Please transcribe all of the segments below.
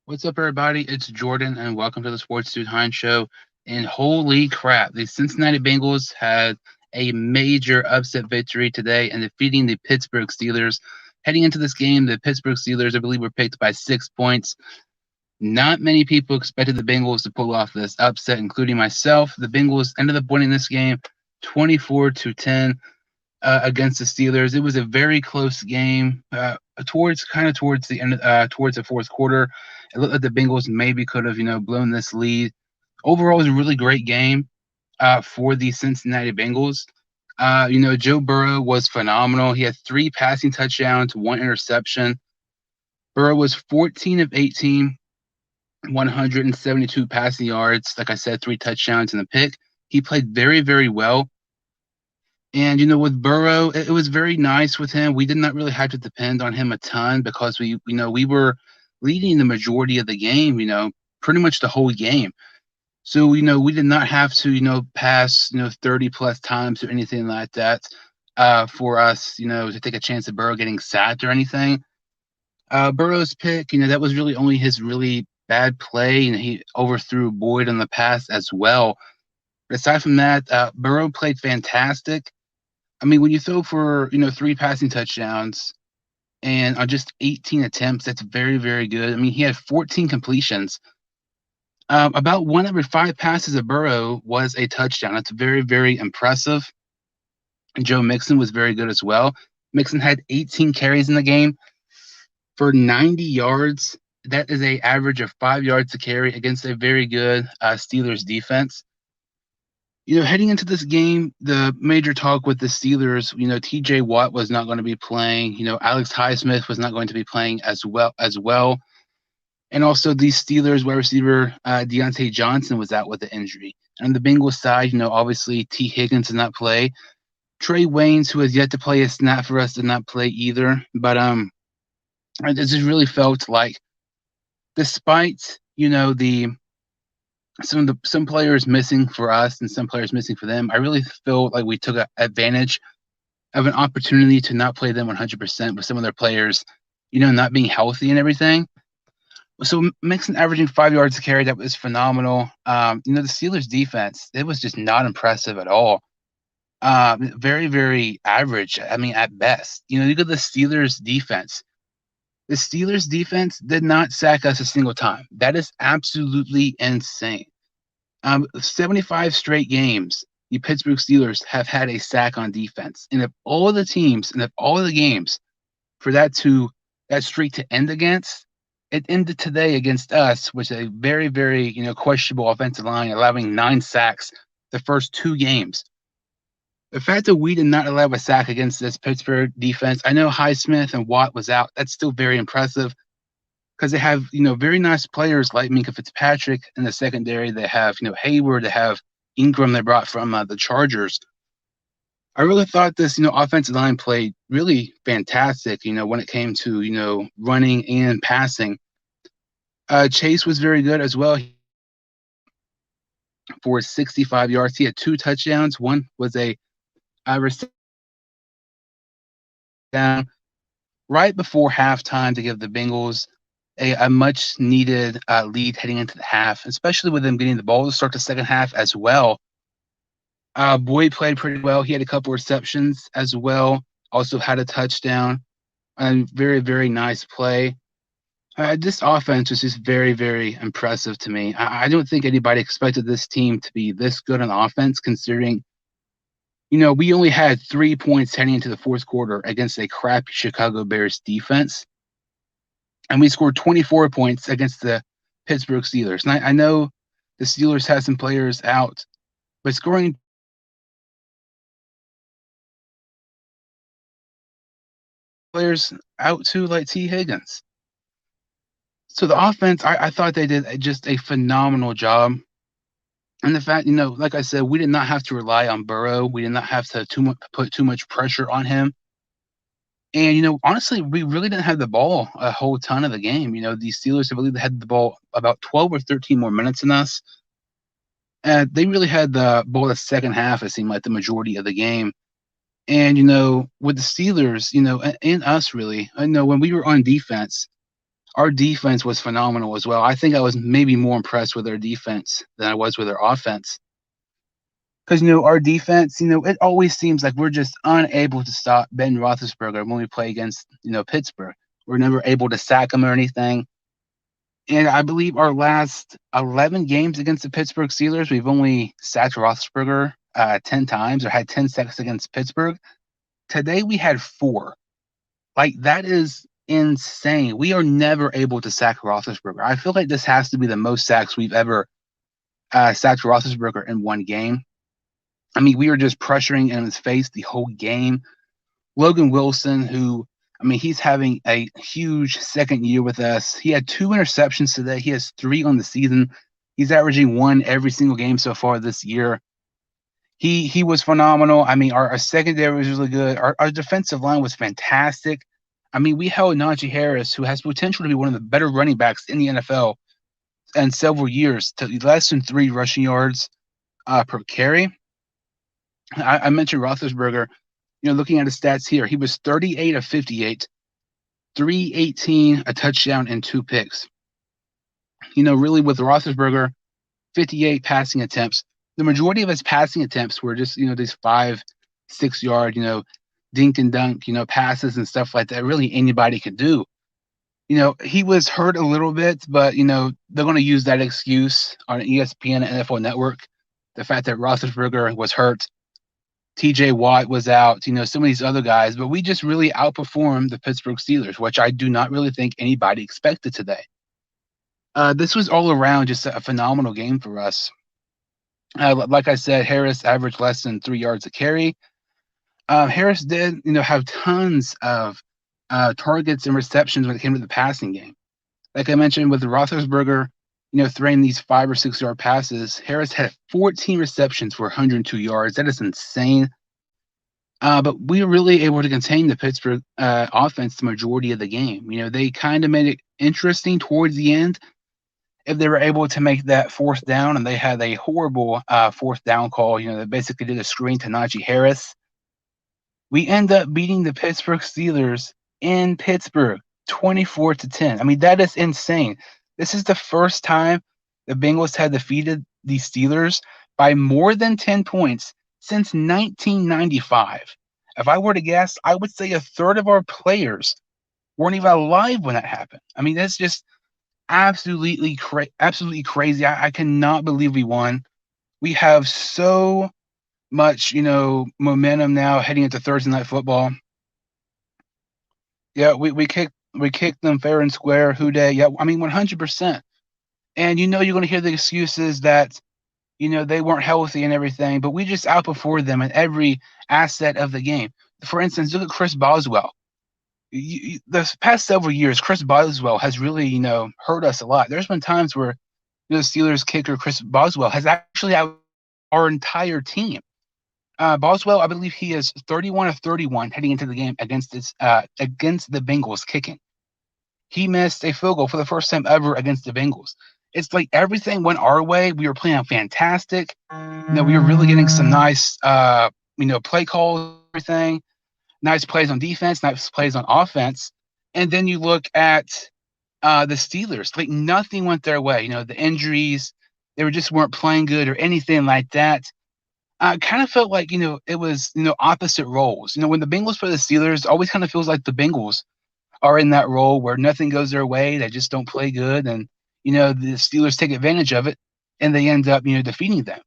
What's up, everybody? It's Jordan, and welcome to the Sports Dude Hines Show. And holy crap, the Cincinnati Bengals had a major upset victory today in defeating the Pittsburgh Steelers. Heading into this game, the Pittsburgh Steelers, I believe, were picked by 6 points. Not many people expected the Bengals to pull off this upset, including myself. The Bengals ended up winning this game 24-10 against the Steelers. It was a very close game. Towards the end, towards the fourth quarter, it looked like the Bengals maybe could have, blown this lead. Overall, it was a really great game for the Cincinnati Bengals. Joe Burrow was phenomenal. He had 3 passing touchdowns, 1 interception. Burrow was 14 of 18, 172 passing yards. Like I said, 3 touchdowns and a pick. He played very, very well. And with Burrow, it was very nice with him. We did not really have to depend on him a ton because we were leading the majority of the game, pretty much the whole game. So, we did not have to, pass, 30 plus times or anything like that for us, to take a chance at Burrow getting sacked or anything. Burrow's pick, that was really only his really bad play. He overthrew Boyd on the pass as well. But aside from that, Burrow played fantastic. I mean, when you throw for, 3 passing touchdowns and on just 18 attempts, that's very, very good. I mean, he had 14 completions. About 1 every 5 passes of Burrow was a touchdown. That's very, very impressive. And Joe Mixon was very good as well. Mixon had 18 carries in the game for 90 yards. That is an average of 5 yards to carry against a very good Steelers defense. Heading into this game, the major talk with the Steelers, TJ Watt was not going to be playing. Alex Highsmith was not going to be playing as well. And also the Steelers wide receiver, Deontay Johnson, was out with an injury. And on the Bengals side, obviously T. Higgins did not play. Trey Waynes, who has yet to play a snap for us, did not play either. But it just really felt like despite, some players missing for us and some players missing for them, I really feel like we took advantage of an opportunity to not play them 100% with some of their players, not being healthy and everything. So Mixon averaging 5 yards a carry, that was phenomenal. The Steelers defense, it was just not impressive at all. Very, very average. I mean, at best. You look at the Steelers defense. The Steelers defense did not sack us a single time. That is absolutely insane. 75 straight games, the Pittsburgh Steelers have had a sack on defense. And if all the teams and if all the games for that streak to end against, it ended today against us, which is a very, very, questionable offensive line, allowing 9 sacks the first 2 games. The fact that we did not allow a sack against this Pittsburgh defense, I know Highsmith and Watt was out. That's still very impressive because they have, very nice players like Minkah Fitzpatrick in the secondary. They have, Hayward. They have Ingram they brought from the Chargers. I really thought this, offensive line played really fantastic, when it came to, running and passing. Chase was very good as well for 65 yards. He had 2 touchdowns. One was a down right before halftime to give the Bengals a much needed lead heading into the half, especially with them getting the ball to start the second half as well. Boyd played pretty well. He had a couple receptions as well. Also had a touchdown. Very, very nice play. This offense was just very, very impressive to me. I don't think anybody expected this team to be this good on offense, considering we only had 3 points heading into the fourth quarter against a crappy Chicago Bears defense. And we scored 24 points against the Pittsburgh Steelers. And I know the Steelers had some players out, but scoring players out too, like T. Higgins. So the offense, I thought they did just a phenomenal job. And the fact, like I said, we did not have to rely on Burrow. We did not have to put too much pressure on him. And, honestly, we really didn't have the ball a whole ton of the game. The Steelers, I believe, they had the ball about 12 or 13 more minutes than us. And they really had the ball the second half, it seemed like, the majority of the game. And, with the Steelers, and us really, I know when we were on defense, our defense was phenomenal as well. I think I was maybe more impressed with their defense than I was with their offense. Because, our defense, it always seems like we're just unable to stop Ben Roethlisberger when we play against, Pittsburgh. We're never able to sack him or anything. And I believe our last 11 games against the Pittsburgh Steelers, we've only sacked Roethlisberger 10 times or had 10 sacks against Pittsburgh. Today we had 4. Like, that is insane. We are never able to sack Roethlisberger. I feel like this has to be the most sacks we've ever sacked Roethlisberger in one game. I mean, we were just pressuring in his face the whole game. Logan Wilson, who, he's having a huge second year with us. He had 2 interceptions today. He has 3 on the season. He's averaging 1 every single game so far this year. He was phenomenal. Our secondary was really good. Our defensive line was fantastic. We held Najee Harris, who has potential to be one of the better running backs in the NFL in several years, to less than 3 rushing yards per carry. I mentioned Roethlisberger. Looking at his stats here, he was 38 of 58, 318, a touchdown, and 2 picks. Really with Roethlisberger, 58 passing attempts. The majority of his passing attempts were just, these 5, 6 yard, dink and dunk, passes and stuff like that. Really anybody could do. He was hurt a little bit, but, they're going to use that excuse on ESPN and NFL Network. The fact that Roethlisberger was hurt. TJ Watt was out, some of these other guys, but we just really outperformed the Pittsburgh Steelers, which I do not really think anybody expected today. This was all around just a phenomenal game for us. Like I said, Harris averaged less than 3 yards a carry. Harris did, have tons of targets and receptions when it came to the passing game. Like I mentioned with Roethlisberger, throwing these 5 or 6 yard passes, Harris had 14 receptions for 102 yards. That is insane. But we were really able to contain the Pittsburgh offense the majority of the game. They kind of made it interesting towards the end if they were able to make that 4th down, and they had a horrible 4th down call. They basically did a screen to Najee Harris. We end up beating the Pittsburgh Steelers in Pittsburgh 24-10. That is insane. This is the first time the Bengals had defeated the Steelers by more than 10 points since 1995. If I were to guess, I would say a third of our players weren't even alive when that happened. That's just absolutely crazy. I cannot believe we won. We have so much, momentum now heading into Thursday Night Football. Yeah, we kicked them fair and square. Who Dey? Yeah, 100%. And you're going to hear the excuses that, they weren't healthy and everything, but we just outperformed them in every asset of the game. For instance, look at Chris Boswell. The past several years, Chris Boswell has really, hurt us a lot. There's been times where the Steelers kicker Chris Boswell has actually out our entire team. Boswell, I believe he is 31 of 31 heading into the game against the Bengals kicking. He missed a field goal for the first time ever against the Bengals. It's like everything went our way. We were playing fantastic. We were really getting some nice, play calls, everything. Nice plays on defense, nice plays on offense. And then you look at the Steelers. Like, nothing went their way. The injuries, they just weren't playing good or anything like that. I kind of felt like, it was, opposite roles. When the Bengals play the Steelers, it always kind of feels like the Bengals are in that role where nothing goes their way. They just don't play good. And, the Steelers take advantage of it and they end up, defeating them.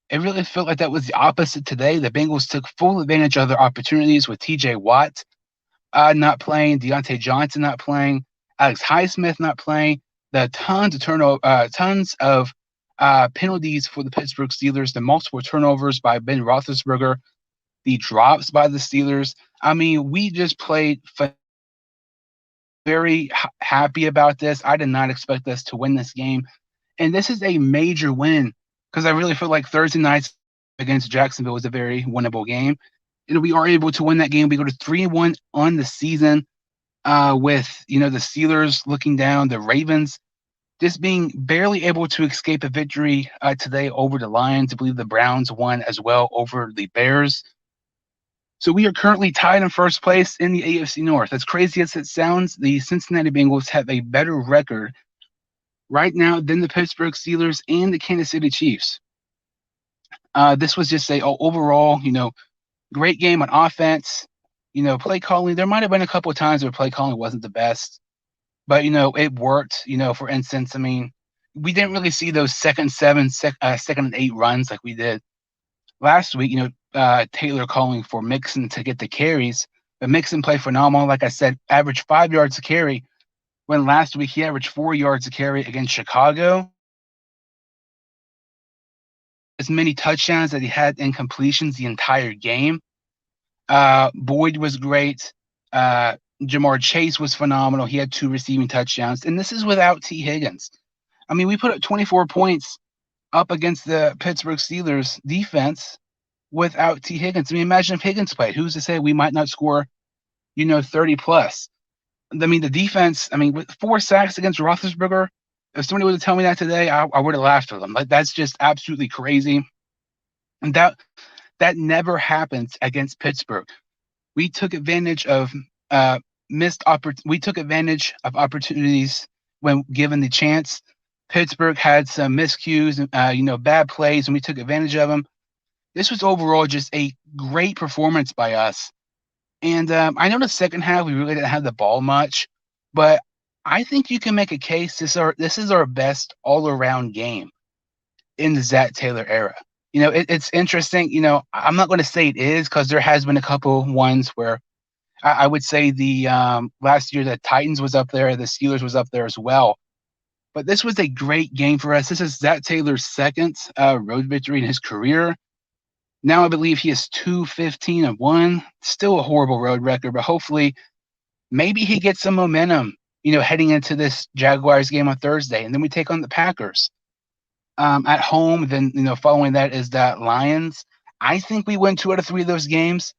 It really felt like that was the opposite today. The Bengals took full advantage of their opportunities with TJ Watt not playing, Deontay Johnson not playing, Alex Highsmith not playing, the tons of penalties for the Pittsburgh Steelers, the multiple turnovers by Ben Roethlisberger, the drops by the Steelers. We just played very happy about this. I did not expect us to win this game. And this is a major win because I really feel like Thursday nights against Jacksonville was a very winnable game. We are able to win that game. We go to 3-1 on the season with, the Steelers looking down, the Ravens just being barely able to escape a victory today over the Lions. I believe the Browns won as well over the Bears. So we are currently tied in first place in the AFC North. As crazy as it sounds, the Cincinnati Bengals have a better record right now than the Pittsburgh Steelers and the Kansas City Chiefs. This was just a overall, great game on offense. Play calling. There might have been a couple of times where play calling wasn't the best, but it worked. For instance, I mean, we didn't really see those second and 8 runs like we did last week. Taylor calling for Mixon to get the carries, but Mixon played phenomenal. Like I said, averaged 5 yards a carry. When last week he averaged 4 yards a carry against Chicago. As many touchdowns that he had in completions the entire game. Boyd was great. Jamar Chase was phenomenal. He had 2 receiving touchdowns, and this is without T. Higgins. I mean, we put up 24 points up against the Pittsburgh Steelers defense without T. Higgins. I mean, imagine if Higgins played. Who's to say we might not score, 30 plus? I mean, the defense, with 4 sacks against Roethlisberger, if somebody would have told me that today, I would have laughed at them. Like, that's just absolutely crazy. And that never happens against Pittsburgh. We took advantage of we took advantage of opportunities when given the chance. Pittsburgh had some miscues, bad plays, and we took advantage of them. This was overall just a great performance by us. And I know the second half we really didn't have the ball much, but I think you can make a case this is our best all-around game in the Zach Taylor era. It's interesting. I'm not going to say it is because there has been a couple ones where I would say the last year the Titans was up there, the Steelers was up there as well. But this was a great game for us. This is Zach Taylor's second road victory in his career. Now I believe he is 2-15-1. Still a horrible road record, but hopefully maybe he gets some momentum, heading into this Jaguars game on Thursday. And then we take on the Packers at home. Then, following that is the Lions. I think we win 2 out of 3 of those games.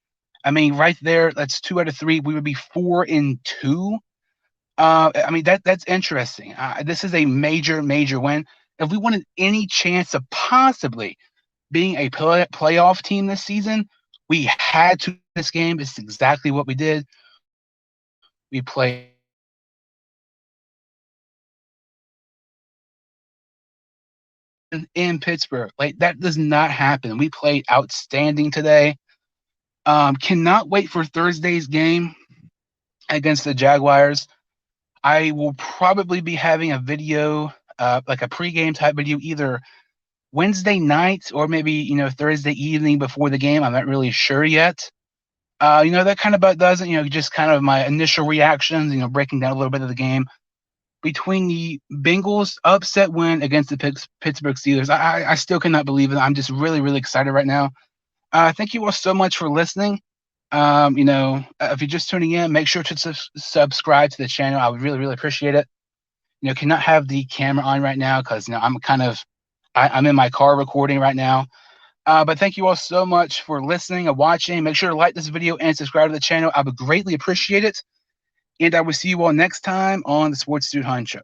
I mean, right there, that's 2 out of 3. We would be 4-2. That's interesting. This is a major, major win. If we wanted any chance of possibly being a playoff team this season, we had to win this game. It's exactly what we did. We played in Pittsburgh. Like, that does not happen. We played outstanding today. Cannot wait for Thursday's game against the Jaguars. I will probably be having a video, like a pregame type video, either Wednesday night or maybe, Thursday evening before the game. I'm not really sure yet. That kind of does it, just kind of my initial reactions, breaking down a little bit of the game. Between the Bengals upset win against the Pittsburgh Steelers, I still cannot believe it. I'm just really, really excited right now. Thank you all so much for listening. If you're just tuning in, make sure to subscribe to the channel. I would really, really appreciate it. Cannot have the camera on right now because I'm in my car recording right now. But thank you all so much for listening and watching. Make sure to like this video and subscribe to the channel. I would greatly appreciate it. And I will see you all next time on the Sports Dude Hunt Show.